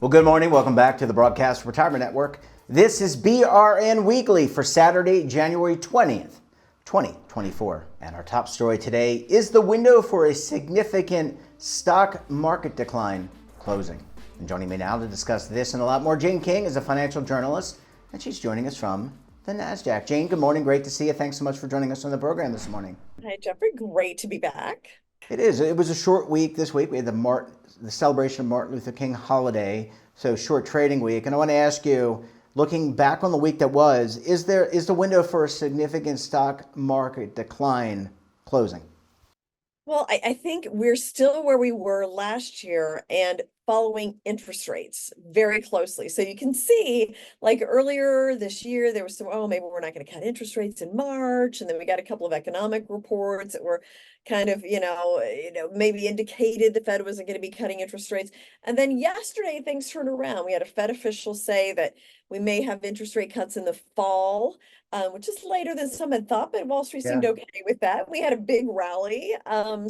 Well, good morning. Welcome back to the Broadcast Retirement Network. This is BRN Weekly for Saturday, January 20th, 2024. And our top story today is the window for a significant stock market decline closing. And joining me now to discuss this and a lot more, Jane King is a financial journalist, and she's joining us from the NASDAQ. Jane, good morning. Great to see you. Thanks so much for joining us on the program this morning. Hi, Jeffrey. Great to be back. It is. It was a short week this week. We had the celebration of Martin Luther King holiday, so short trading week. And I want to ask you, looking back on the week that was, is the window for a significant stock market decline closing? Well, I think we're still where we were last year and following interest rates very closely. So you can see, like earlier this year, there was some, oh, maybe we're not going to cut interest rates in March. And then we got a couple of economic reports that were kind of, maybe indicated the Fed wasn't going to be cutting interest rates. And then yesterday, things turned around. We had a Fed official say that we may have interest rate cuts in the fall. Which is later than some had thought, but Wall Street seemed okay with that. We had a big rally.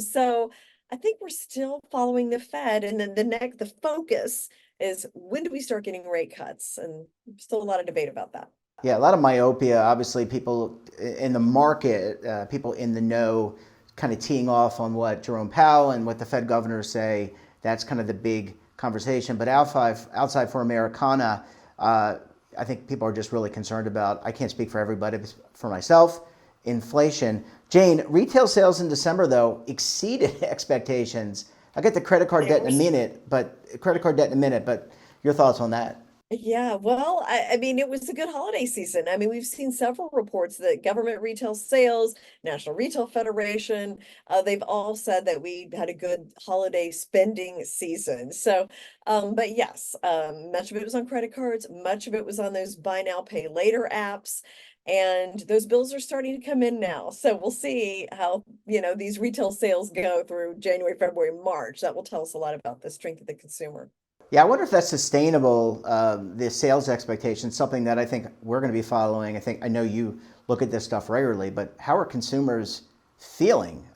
So I think we're still following the Fed. And then the focus is, when do we start getting rate cuts? And still a lot of debate about that. Yeah, a lot of myopia. Obviously, people in the market, people in the know, kind of teeing off on what Jerome Powell and what the Fed governors say. That's kind of the big conversation. But outside for Americana, I think people are just really concerned about, I can't speak for everybody, but for myself, inflation. Jane, retail sales in December, though, exceeded expectations. I'll get the credit card debt in a minute, but your thoughts on that? Yeah, well, I mean, it was a good holiday season. I mean, we've seen several reports that government retail sales, National Retail Federation, they've all said that we had a good holiday spending season. So, but yes, much of it was on credit cards, much of it was on those buy now, pay later apps. And those bills are starting to come in now. So we'll see how, these retail sales go through January, February, March. That will tell us a lot about the strength of the consumer. Yeah, I wonder if that's sustainable, the sales expectations, something that I think we're going to be following. I know you look at this stuff regularly, but how are consumers feeling?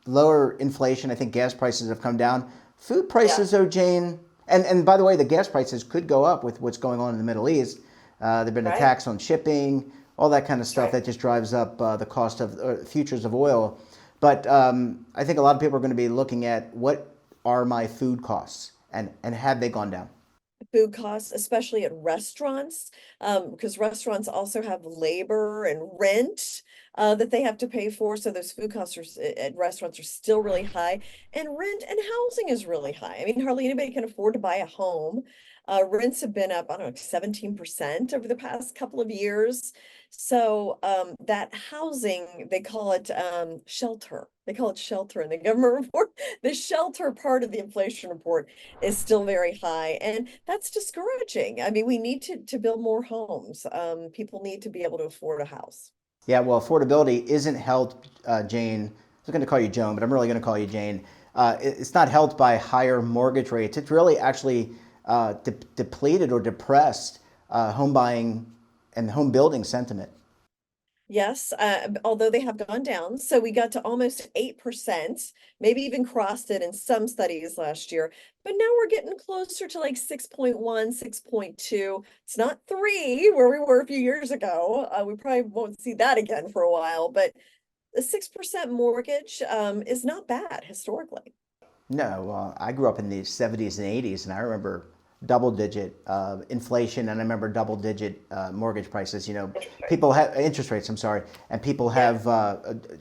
Lower inflation, I think gas prices have come down. Food prices, though, Jane, and by the way, the gas prices could go up with what's going on in the Middle East. There've been a tax on shipping, all that kind of stuff that just drives up the cost of futures of oil. But I think a lot of people are going to be looking at, what are my food costs? And have they gone down? Food costs, especially at restaurants, because restaurants also have labor and rent that they have to pay for. So those food costs at restaurants are still really high, and rent and housing is really high. I mean, hardly anybody can afford to buy a home. Rents have been up, I don't know, 17% over the past couple of years. So that housing, they call it shelter. They call it shelter in the government report. The shelter part of the inflation report is still very high, and that's discouraging. I mean, we need to build more homes. People need to be able to afford a house. Yeah, well, affordability isn't helped, Jane. I was going to call you Joan, but I'm really going to call you Jane. It's not helped by higher mortgage rates. It's really actually depleted or depressed home buying and home building sentiment. Yes, although they have gone down. So we got to almost 8%, maybe even crossed it in some studies last year. But now we're getting closer to like 6.1, 6.2. It's not 3 where we were a few years ago. We probably won't see that again for a while, but the 6% mortgage is not bad historically. No, I grew up in the 70s and 80s, and I remember double-digit inflation, and I remember double-digit mortgage prices. People have interest rates. I'm sorry, and people have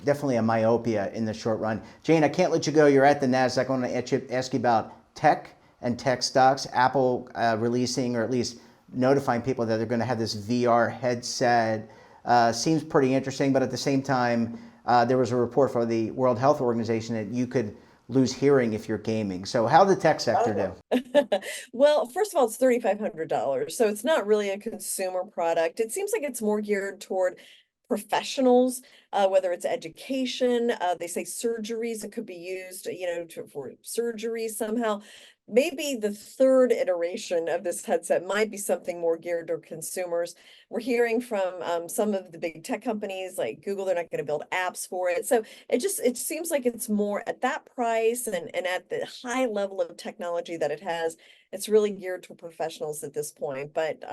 definitely a myopia in the short run. Jane, I can't let you go. You're at the Nasdaq. I want to ask you about tech and tech stocks. Apple releasing, or at least notifying people that they're going to have this VR headset. Seems pretty interesting, but at the same time, there was a report from the World Health Organization that you could lose hearing if you're gaming. So how did the tech sector do? Well, first of all, it's $3,500. So it's not really a consumer product. It seems like it's more geared toward professionals, whether it's education, they say surgeries, it could be used, for surgery somehow. maybe the third iteration of this headset might be something more geared to consumers. We're hearing from some of the big tech companies like Google, they're not going to build apps for it. So it seems like it's more at that price and at the high level of technology that it has. It's really geared to professionals at this point. But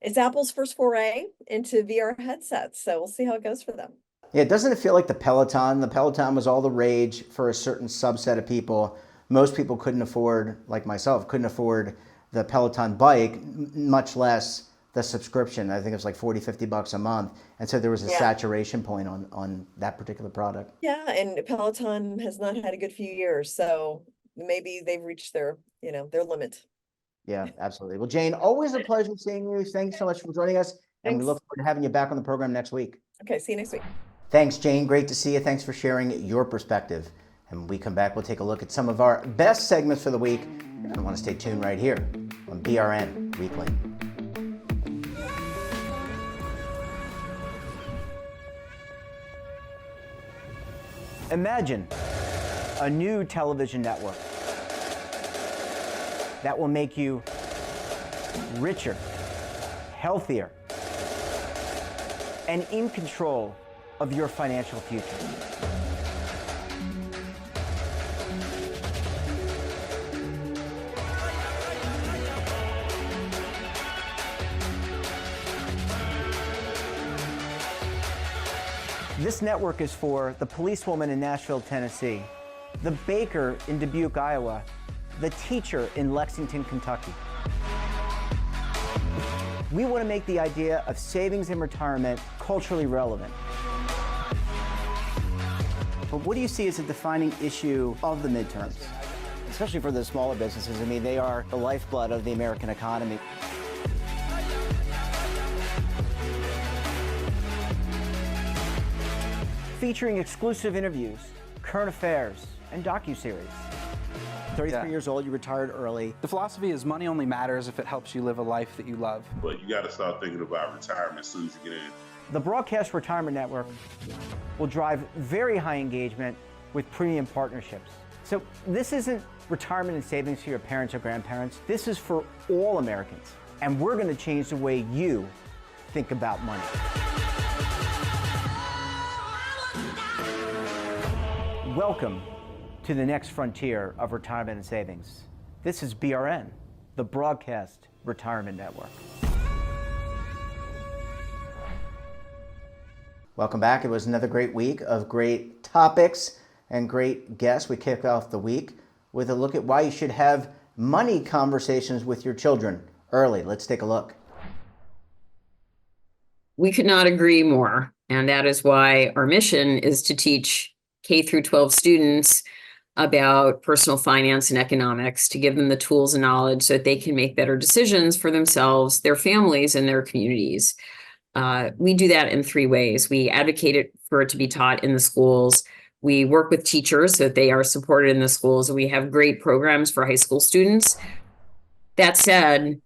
it's Apple's first foray into VR headsets. So we'll see how it goes for them. Yeah, doesn't it feel like the Peloton? The Peloton was all the rage for a certain subset of people. Most people couldn't afford, like myself, couldn't afford the Peloton bike, much less the subscription. I think it was like 40, $50 a month. And so there was a saturation point on that particular product. Yeah, and Peloton has not had a good few years, so maybe they've reached their, their limit. Yeah, absolutely. Well, Jane, always a pleasure seeing you. Thanks so much for joining us. And we Thanks. look forward to having you back on the program next week. Okay, see you next week. Thanks, Jane. Great to see you. Thanks for sharing your perspective. And when we come back, we'll take a look at some of our best segments for the week. And I want to stay tuned right here on BRN Weekly. Imagine a new television network that will make you richer, healthier, and in control of your financial future. This network is for the policewoman in Nashville, Tennessee, the baker in Dubuque, Iowa, the teacher in Lexington, Kentucky. We want to make the idea of savings and retirement culturally relevant. But what do you see as a defining issue of the midterms? Especially for the smaller businesses. I mean, they are the lifeblood of the American economy. Featuring exclusive interviews, current affairs, and docuseries. 33 years old, you retired early. The philosophy is money only matters if it helps you live a life that you love. But you got to start thinking about retirement as soon as you get in. The Broadcast Retirement Network will drive very high engagement with premium partnerships. So this isn't retirement and savings for your parents or grandparents. This is for all Americans. And we're going to change the way you think about money. Welcome to the next frontier of retirement and savings. This is BRN, the Broadcast Retirement Network. Welcome back. It was another great week of great topics and great guests. We kicked off the week with a look at why you should have money conversations with your children early. Let's take a look. We could not agree more. And that is why our mission is to teach K through 12 students about personal finance and economics, to give them the tools and knowledge so that they can make better decisions for themselves, their families, and their communities. We do that in three ways. We advocate for it to be taught in the schools. We work with teachers so that they are supported in the schools, and we have great programs for high school students. That said,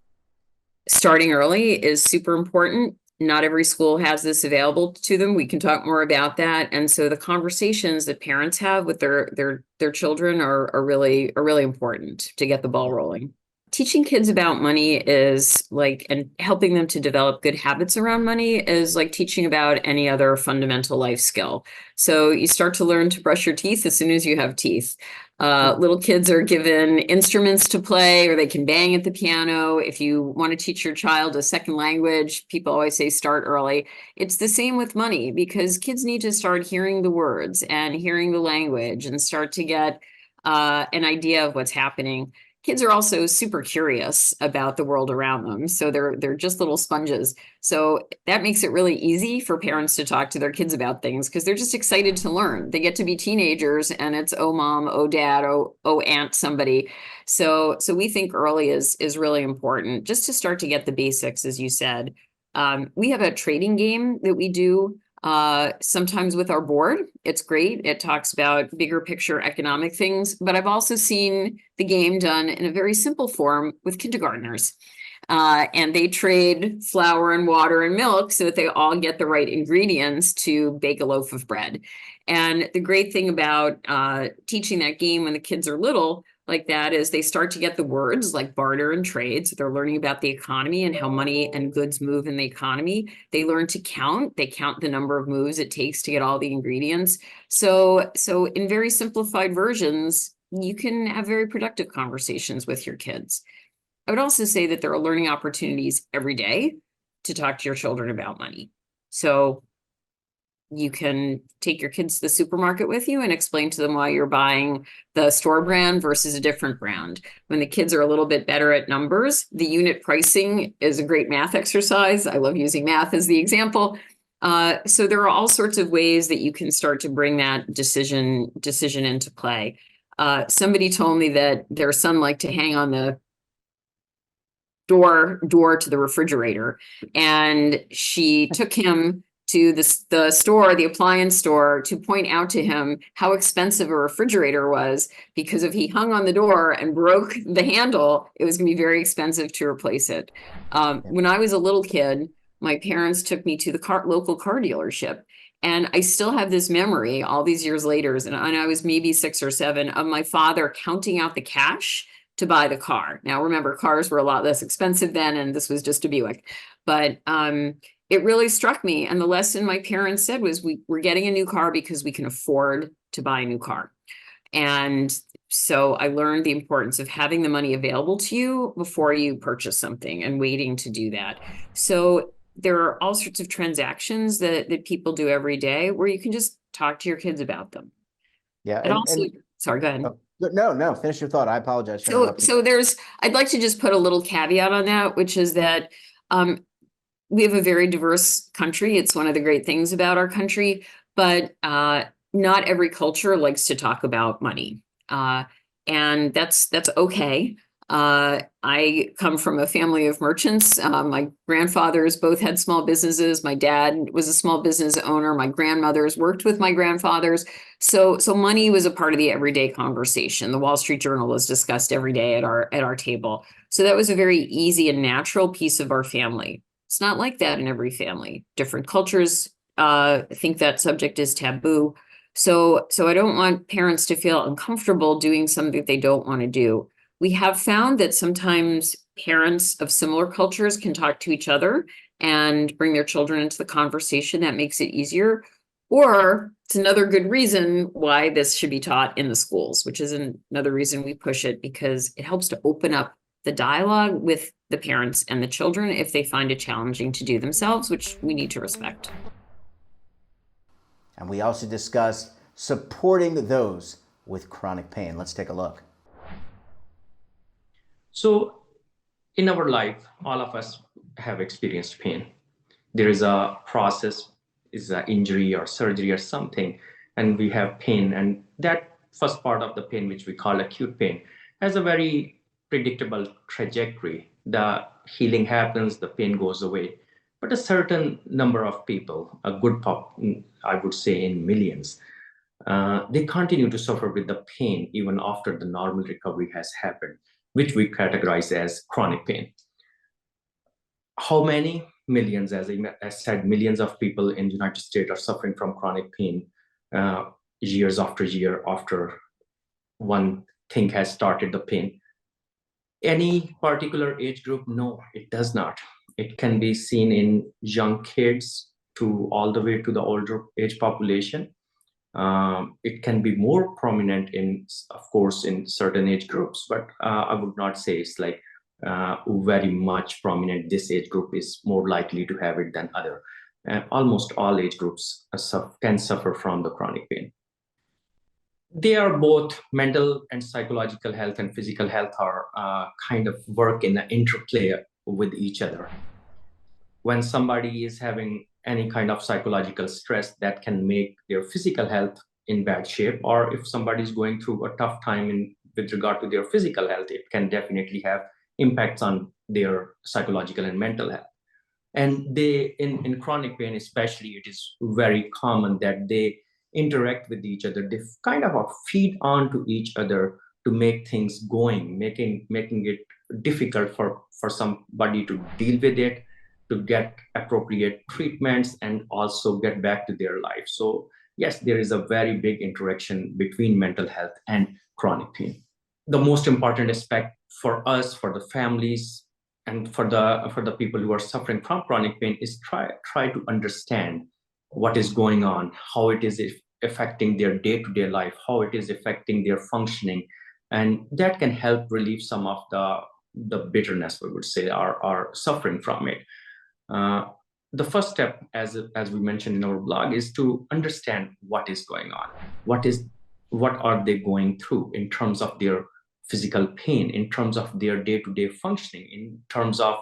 starting early is super important. Not every school has this available to them. We can talk more about that. And so the conversations that parents have with their children are really important to get the ball rolling. Teaching kids about money is like, and helping them to develop good habits around money is like teaching about any other fundamental life skill. So you start to learn to brush your teeth as soon as you have teeth. Little kids are given instruments to play, or they can bang at the piano. If you want to teach your child a second language, people always say start early. It's the same with money, because kids need to start hearing the words and hearing the language and start to get an idea of what's happening. Kids are also super curious about the world around them. So they're just little sponges. So that makes it really easy for parents to talk to their kids about things, because they're just excited to learn. They get to be teenagers and it's, oh, mom, oh, dad, oh, aunt, somebody. So we think early is really important, just to start to get the basics, as you said. We have a trading game that we do sometimes with our board. It's great. It talks about bigger picture economic things, but I've also seen the game done in a very simple form with kindergartners. And they trade flour and water and milk so that they all get the right ingredients to bake a loaf of bread. And the great thing about teaching that game when the kids are little, like that is they start to get the words like barter and trade. So they're learning about the economy and how money and goods move in the economy. They learn to count. They count the number of moves it takes to get all the ingredients. So in very simplified versions, you can have very productive conversations with your kids. I would also say that there are learning opportunities every day to talk to your children about money. So you can take your kids to the supermarket with you and explain to them why you're buying the store brand versus a different brand. When the kids are a little bit better at numbers, the unit pricing is a great math exercise. I love using math as the example. So there are all sorts of ways that you can start to bring that decision into play. Somebody told me that their son liked to hang on the door to the refrigerator, and she took him to the store, the appliance store, to point out to him how expensive a refrigerator was, because if he hung on the door and broke the handle, it was going to be very expensive to replace it. When I was a little kid, my parents took me to the local car dealership. And I still have this memory all these years later, and I was maybe 6 or 7, of my father counting out the cash to buy the car. Now, remember, cars were a lot less expensive then, and this was just a Buick. But it really struck me. And the lesson my parents said was, we're getting a new car because we can afford to buy a new car. And so I learned the importance of having the money available to you before you purchase something and waiting to do that. So there are all sorts of transactions that people do every day where you can just talk to your kids about them. Yeah. And also, sorry, go ahead. No, finish your thought. I apologize. So I'd like to just put a little caveat on that, which is that we have a very diverse country. It's one of the great things about our country, but not every culture likes to talk about money. And that's okay. I come from a family of merchants. My grandfathers both had small businesses. My dad was a small business owner. My grandmothers worked with my grandfathers. So money was a part of the everyday conversation. The Wall Street Journal was discussed every day at our table. So that was a very easy and natural piece of our family. It's not like that in every family. Different cultures think that subject is taboo. So I don't want parents to feel uncomfortable doing something they don't want to do. We have found that sometimes parents of similar cultures can talk to each other and bring their children into the conversation. That makes it easier. Or it's another good reason why this should be taught in the schools, which is another reason we push it, because it helps to open up the dialogue with the parents and the children if they find it challenging to do themselves, which we need to respect. And we also discussed supporting those with chronic pain. Let's take a look. So in our life, all of us have experienced pain. There is a process, is an injury or surgery or something, and we have pain. And that first part of the pain, which we call acute pain, has a very predictable trajectory. The healing happens, the pain goes away. But a certain number of people, a good I would say in millions, they continue to suffer with the pain even after the normal recovery has happened, which we categorize as chronic pain. How many? Millions, as I said, millions of people in the United States are suffering from chronic pain years after year after one thing has started the pain. Any particular age group? No, it does not. It can be seen in young kids to all the way to the older age population. It can be more prominent of course, in certain age groups, but I would not say it's like very much prominent. This age group is more likely to have it than other. Almost all age groups can suffer from the chronic pain. They are both mental and psychological health and physical health are kind of work in an interplay with each other. When somebody is having any kind of psychological stress, that can make their physical health in bad shape, or if somebody is going through a tough time with regard to their physical health, it can definitely have impacts on their psychological and mental health. And in chronic pain especially, it is very common that they interact with each other. They kind of feed on to each other to make things going, making it difficult for somebody to deal with it, to get appropriate treatments, and also get back to their life. So yes, there is a very big interaction between mental health and chronic pain. the most important aspect for us, for the families, and for the people who are suffering from chronic pain is try to understand what is going on, how it is affecting their day-to-day life, how it is affecting their functioning, and that can help relieve some of the bitterness, we would say, are suffering from it. Uh, the first step, as we mentioned in our blog, is to understand what is going on, what are they going through in terms of their physical pain, in terms of their day-to-day functioning, in terms of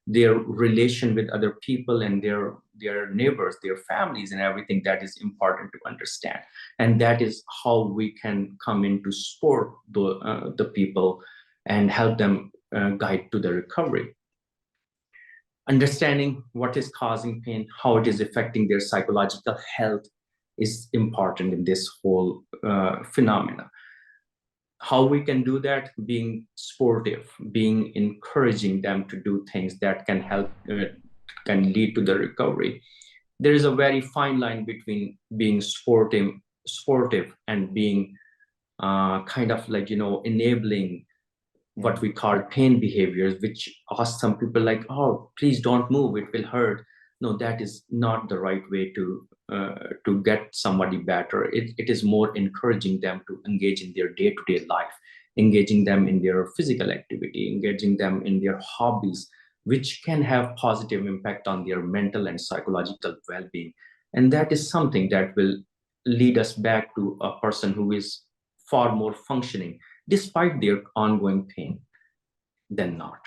their relation with other people and their neighbors, their families, and everything. That is important to understand, and that is how we can come in to support the people and help them guide to the recovery. Understanding what is causing pain, how it is affecting their psychological health is important in this whole phenomena. How we can do that? Being sportive, being encouraging them to do things that can help, can lead to the recovery. There is a very fine line between being sportive and being kind of like, enabling what we call pain behaviors, which ask some people like, oh, please don't move, it will hurt. No, that is not the right way to get somebody better. It is more encouraging them to engage in their day-to-day life, engaging them in their physical activity, engaging them in their hobbies, which can have positive impact on their mental and psychological well-being. And that is something that will lead us back to a person who is far more functioning despite their ongoing pain than not.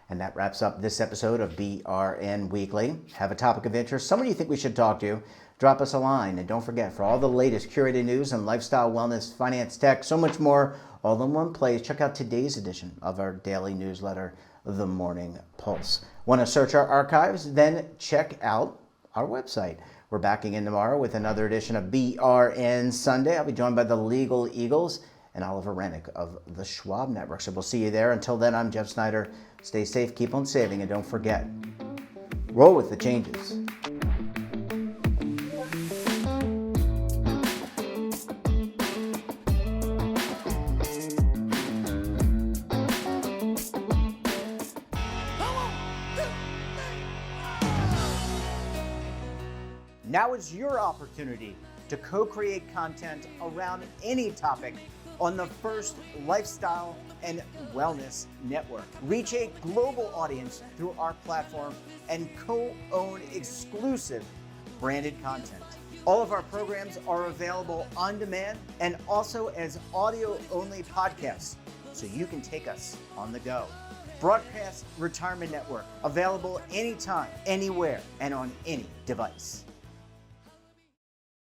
And that wraps up this episode of BRN Weekly. Have a topic of interest, someone you think we should talk to, drop us a line. And don't forget, for all the latest curated news and lifestyle, wellness, finance, tech, so much more, all in one place, check out today's edition of our daily newsletter, The Morning Pulse. Want to search our archives? Then check out our website. We're back again tomorrow with another edition of BRN Sunday. I'll be joined by the Legal Eagles and Oliver Rennick of the Schwab Network. So we'll see you there. Until then, I'm Jeff Snyder. Stay safe, keep on saving, and don't forget, roll with the changes. Now is your opportunity to co-create content around any topic on the First Lifestyle and Wellness Network. Reach a global audience through our platform and co-own exclusive branded content. All of our programs are available on demand and also as audio-only podcasts, so you can take us on the go. Broadcast Retirement Network, available anytime, anywhere, and on any device.